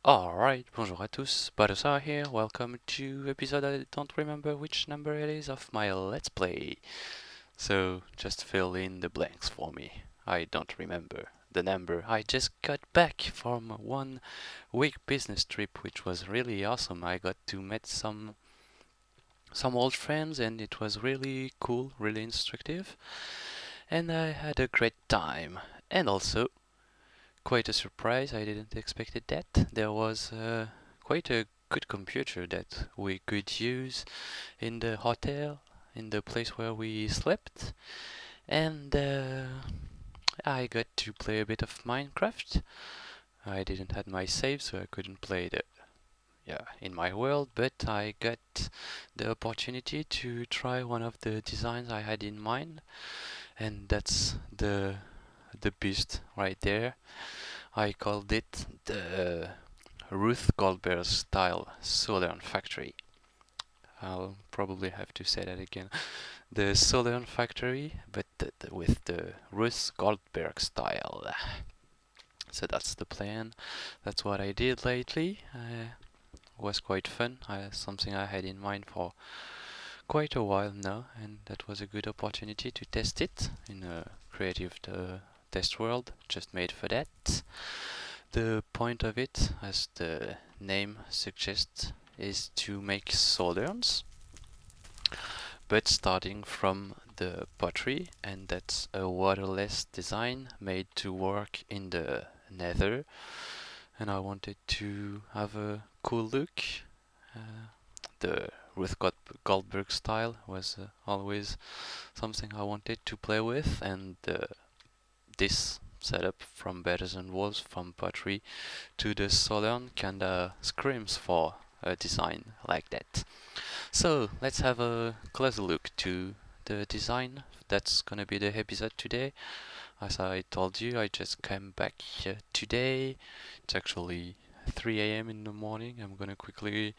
Alright, bonjour à tous, Battosay here, welcome to episode I don't remember which number it is of my Let's Play. So, just fill in the blanks for me. I don't remember the number. I just got back from 1 week business trip, which was really awesome. I got to meet some old friends and it was really cool, really instructive. And I had a great time. And also, quite a surprise, I didn't expect that. There was quite a good computer that we could use in the hotel, in the place where we slept, and I got to play a bit of Minecraft. I didn't have my save, so I couldn't play it in my world, but I got the opportunity to try one of the designs I had in mind, and that's the beast right there. I called it the Rube Goldberg style Southern Factory. I'll probably have to say that again. The Southern Factory, but with the Rube Goldberg style. So that's the plan. That's what I did lately. Was quite fun. Something I had in mind for quite a while now, and that was a good opportunity to test it in a creative test world just made for that. The point of it, as the name suggests, is to make solderns, but starting from the pottery, and that's a waterless design made to work in the nether, and I wanted to have a cool look. The Ruth Goldberg style was always something I wanted to play with, and this setup from Batters and Walls, from pottery to the Southern, kinda screams for a design like that. So let's have a closer look to the design. That's gonna be the episode today. As I told you, I just came back today. It's actually 3 a.m. in the morning. I'm gonna quickly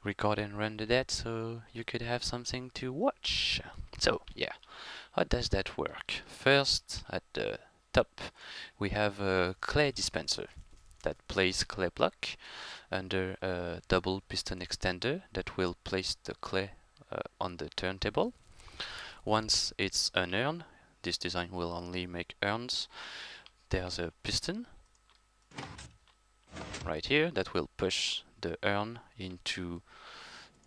record and render that so you could have something to watch. So yeah, how does that work? First, at the top, we have a clay dispenser that places clay block under a double piston extender that will place the clay on the turntable. Once it's an urn, this design will only make urns. There's a piston right here that will push the urn into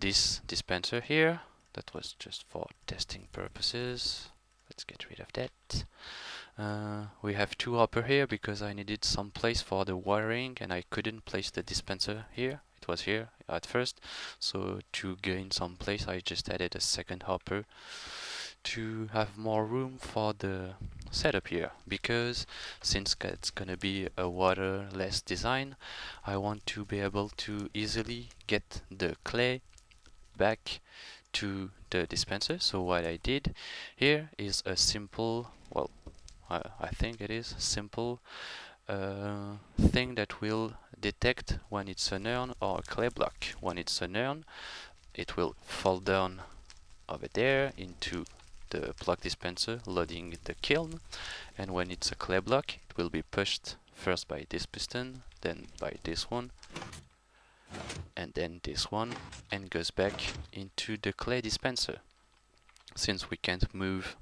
this dispenser here. That was just for testing purposes. Let's get rid of that. We have two hopper here because I needed some place for the wiring and I couldn't place the dispenser here. It was here at first, so to gain some place I just added a second hopper to have more room for the setup here, because since it's gonna be a waterless design, I want to be able to easily get the clay back to the dispenser. So what I did here is a simple, well, I think it is simple thing that will detect when it's an urn or a clay block. When it's an urn, it will fall down over there into the block dispenser, loading the kiln, and when it's a clay block, it will be pushed first by this piston, then by this one, and then this one, and goes back into the clay dispenser. Since we can't move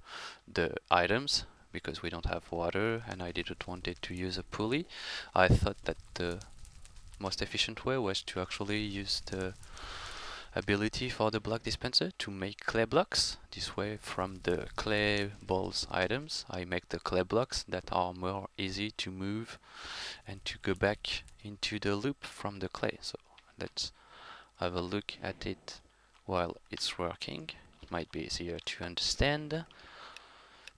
the items because we don't have water and I didn't want it to use a pulley, I thought that the most efficient way was to actually use the ability for the block dispenser to make clay blocks. This way, from the clay balls items, I make the clay blocks that are more easy to move and to go back into the loop from the clay. So let's have a look at it while it's working. It might be easier to understand.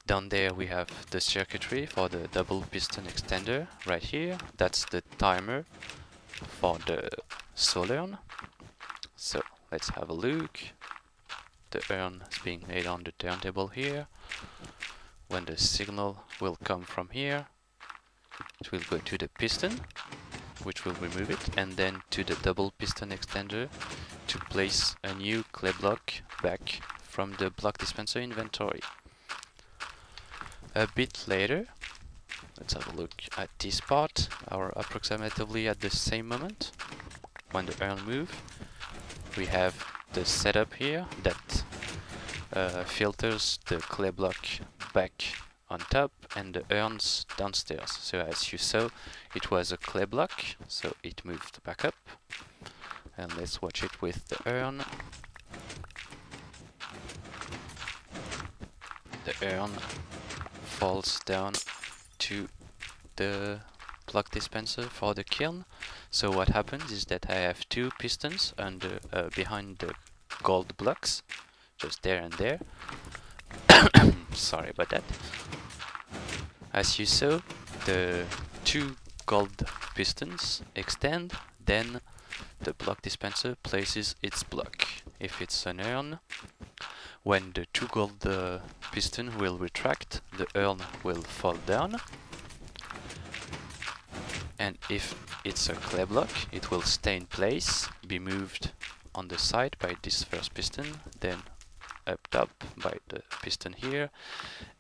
Down there we have the circuitry for the double piston extender right here. That's the timer for the solern. So let's have a look. The urn is being made on the turntable here. When the signal will come from here, it will go to the piston, which will remove it, and then to the double piston extender to place a new clay block back from the block dispenser inventory. A bit later, let's have a look at this part, or approximately at the same moment. When the urn moves, we have the setup here that filters the clay block back on top and the urns downstairs. So as you saw, it was a clay block, so it moved back up. And let's watch it with the urn. The urn falls down to the block dispenser for the kiln. So what happens is that I have two pistons under behind the gold blocks, just there and there. Sorry about that. As you saw, the two gold pistons extend, then the block dispenser places its block. If it's an urn, when the two gold piston will retract, the urn will fall down. And if it's a clay block, it will stay in place, be moved on the side by this first piston, then up top by the piston here,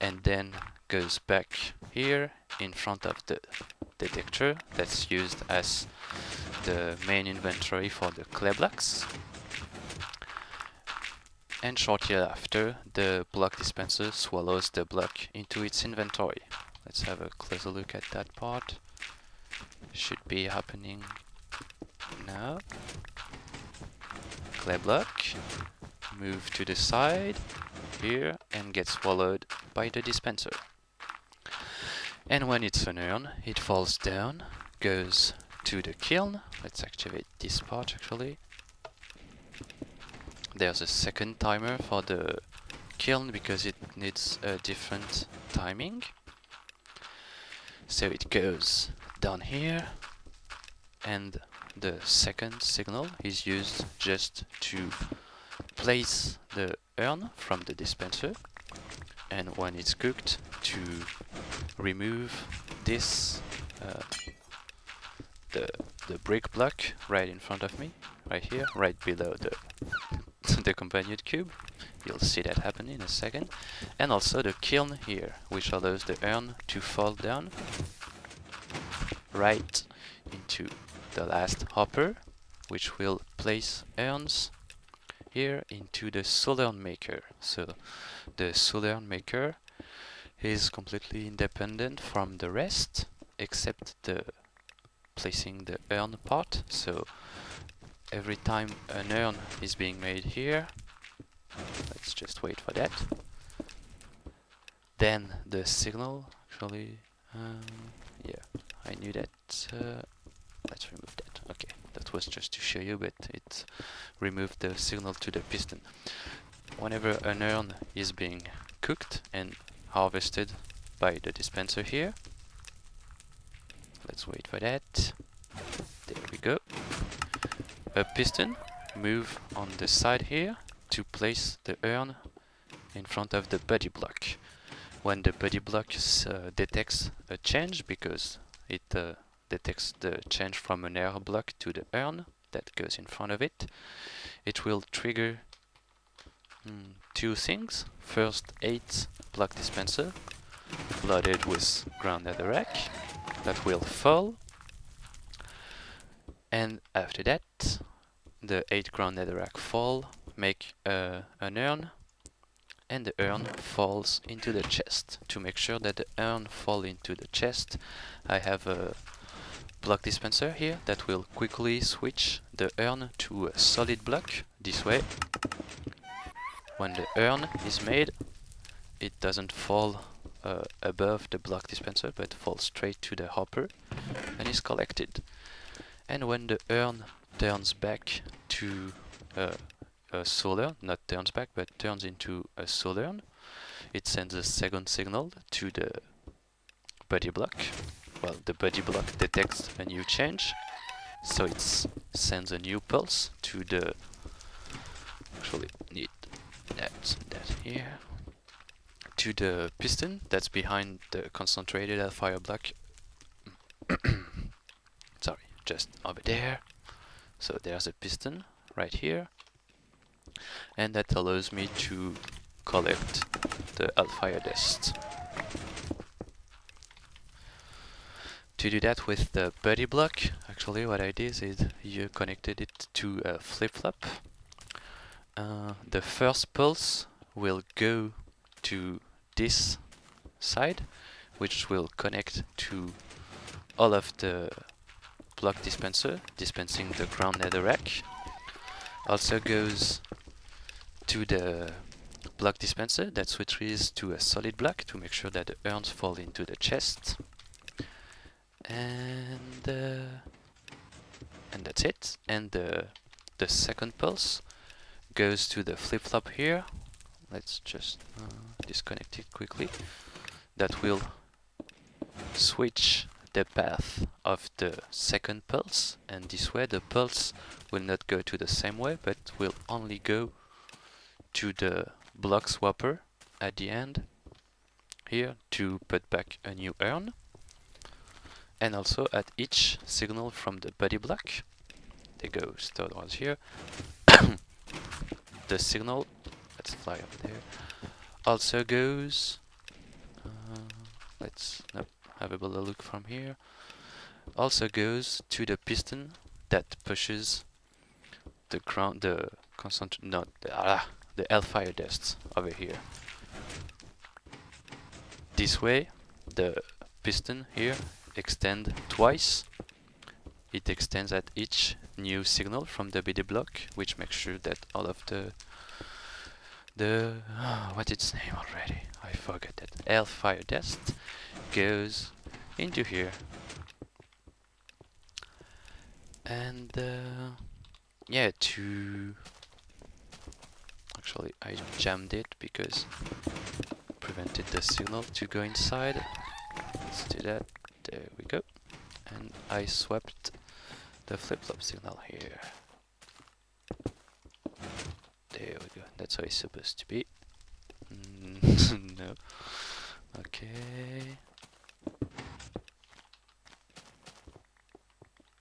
and then goes back here in front of the detector that's used as the main inventory for the clay blocks. And shortly after, the block dispenser swallows the block into its inventory. Let's have a closer look at that part. Should be happening now. Clay block, move to the side here and get swallowed by the dispenser. And when it's an urn, it falls down, goes to the kiln. Let's activate this part actually. There's a second timer for the kiln because it needs a different timing. So it goes down here, and the second signal is used just to place the urn from the dispenser, and when it's cooked, to remove this the brick block right in front of me, right here, right below the the companion cube. You'll see that happen in a second. And also the kiln here, which allows the urn to fall down right into the last hopper, which will place urns here into the Soulurn maker. So the Soulurn maker is completely independent from the rest, except the placing the urn part. So every time an urn is being made here, let's just wait for that, then the signal actually, yeah, I knew that, let's remove that. Okay, that was just to show you, but it removed the signal to the piston. Whenever an urn is being cooked and harvested by the dispenser here, let's wait for that, there we go, a piston move on the side here to place the urn in front of the body block. When the body block detects a change, because it detects the change from an air block to the urn that goes in front of it, it will trigger two things. First, 8 block dispenser loaded with ground netherrack that will fall, and after that the 8 ground netherrack fall, make an urn, and the urn falls into the chest. To make sure that the urn fall into the chest, I have a block dispenser here that will quickly switch the urn to a solid block this way. When the urn is made, it doesn't fall above the block dispenser, but falls straight to the hopper and is collected. And when the urn turns back to a Soulurn, not turns back, but turns into a Soulurn, it sends a second signal to the body block. Well, the body block detects a new change, so it sends a new pulse to the, actually need that here, to the piston that's behind the concentrated hellfire block. Sorry, just over there. So there's a piston right here, and that allows me to collect the hellfire dust. to do that with the buddy block, actually what I did is you connected it to a flip-flop. The first pulse will go to this side, which will connect to all of the block dispenser, dispensing the ground netherrack. Also goes to the block dispenser that switches to a solid block to make sure that the urns fall into the chest. And that's it. And the second pulse goes to the flip-flop here. Let's just disconnect it quickly. That will switch the path of the second pulse, and this way the pulse will not go to the same way, but will only go to the block swapper at the end here to put back a new urn. And also at each signal from the body block, they go stored was here. The signal, let's fly up there, also goes. Let's have a better look from here. Also goes to the piston that pushes the ground, the hellfire dust over here. This way, the piston here extends twice. It extends at each new signal from the BD block, which makes sure that all of the what's its name already? I forgot that. Hellfire dust goes into here. And yeah, actually I jammed it because prevented the signal to go inside. Let's do that. There we go. And I swapped the flip-flop signal here. There we go. That's how it's supposed to be. No. Okay.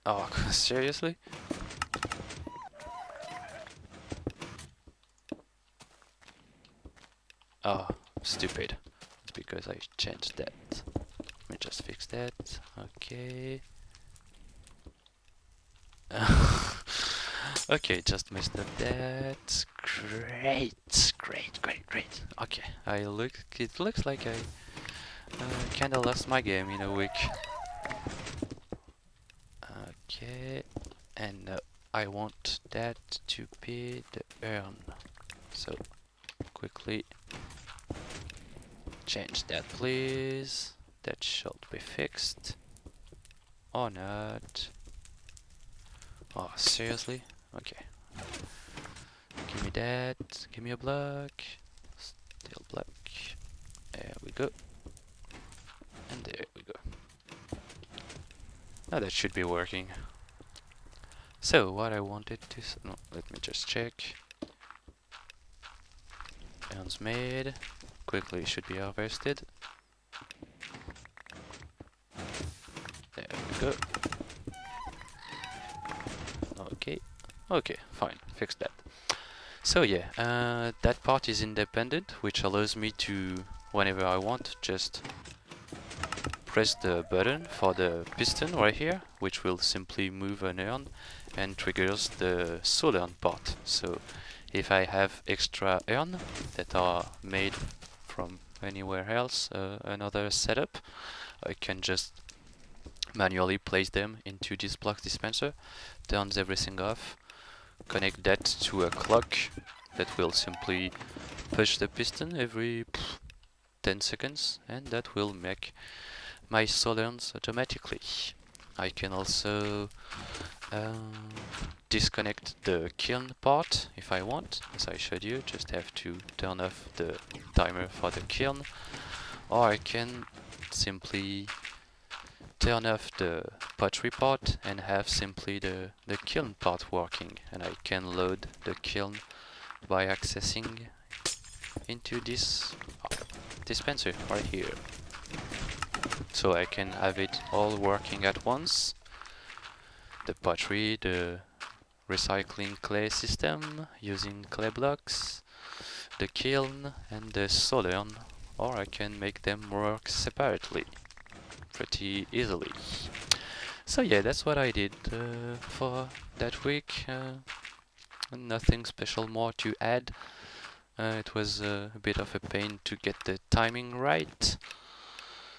Oh, seriously? Oh, stupid. It's because I changed that. Let me just fix that. Okay. Okay, just messed up that. Great. Okay, it looks like I kinda lost my game in a week. Okay, and I want that to be the urn. So, quickly change that, please. That should be fixed. Or not. Oh, seriously? Okay. Give me that. Give me a block. Still block. There we go. And there we go. Now that should be working. So, what I wanted to... No, let me just check. Urns made. Quickly should be harvested. There we go. Okay, fine, fix that. So yeah, that part is independent, which allows me to, whenever I want, just press the button for the piston right here, which will simply move an urn and triggers the soul urn part. So if I have extra urn that are made from anywhere else, another setup, I can just manually place them into this block dispenser, turns everything off, connect that to a clock that will simply push the piston every 10 seconds, and that will make my soul urns automatically. I can also disconnect the kiln part if I want, as I showed you. Just have to turn off the timer for the kiln, or I can simply turn off the pottery part and have simply the kiln part working, and I can load the kiln by accessing into this dispenser right here. So I can have it all working at once. The pottery, the recycling clay system using clay blocks, the kiln and the soul urn, or I can make them work separately pretty easily. So yeah, that's what I did for that week. Nothing special more to add. It was a bit of a pain to get the timing right.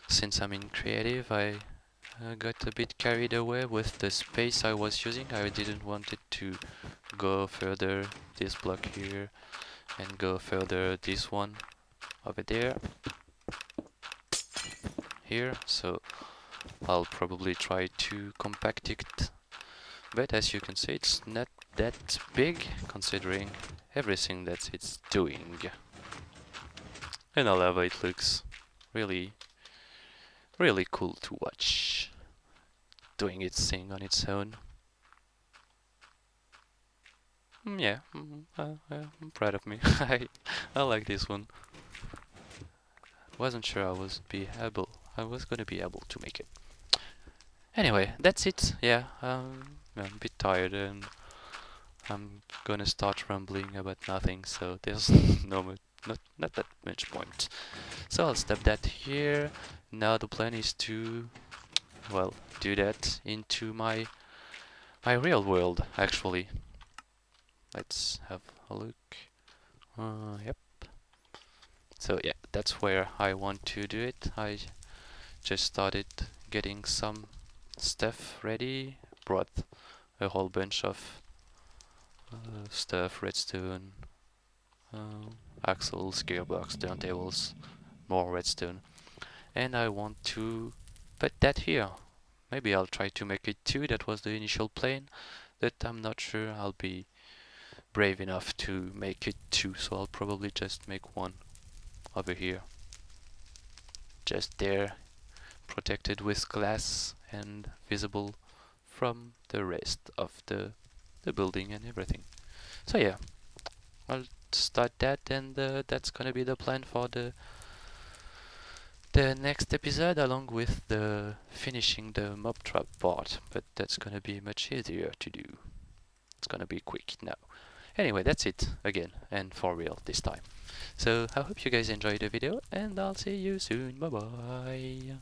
Since I'm in creative, I got a bit carried away with the space I was using. I didn't want it to go further this block here and go further this one over there here, so I'll probably try to compact it, but as you can see it's not that big considering everything that it's doing. And I love how it looks. Really cool to watch doing its thing on its own. Yeah, I'm proud of me. I like this one. Wasn't sure I was gonna be able to make it. Anyway, that's it. Yeah, I'm a bit tired and I'm gonna start rambling about nothing, so there's not that much point. So I'll stop that here. Now the plan is to, well, do that into my real world actually. Let's have a look. Yep. So yeah, that's where I want to do it. I just started getting some stuff ready. Brought a whole bunch of stuff, redstone, axles, gearbox, turntables, more redstone. And I want to put that here. Maybe I'll try to make it two. That was the initial plan, but I'm not sure I'll be brave enough to make it two, so I'll probably just make one over here. Just there, protected with glass and visible from the rest of the building and everything. So yeah, I'll start that, and that's gonna be the plan for the next episode, along with the finishing the mob trap part, but that's gonna be much easier to do. It's gonna be quick now. Anyway, that's it again, and for real this time. So I hope you guys enjoyed the video, and I'll see you soon. Bye bye.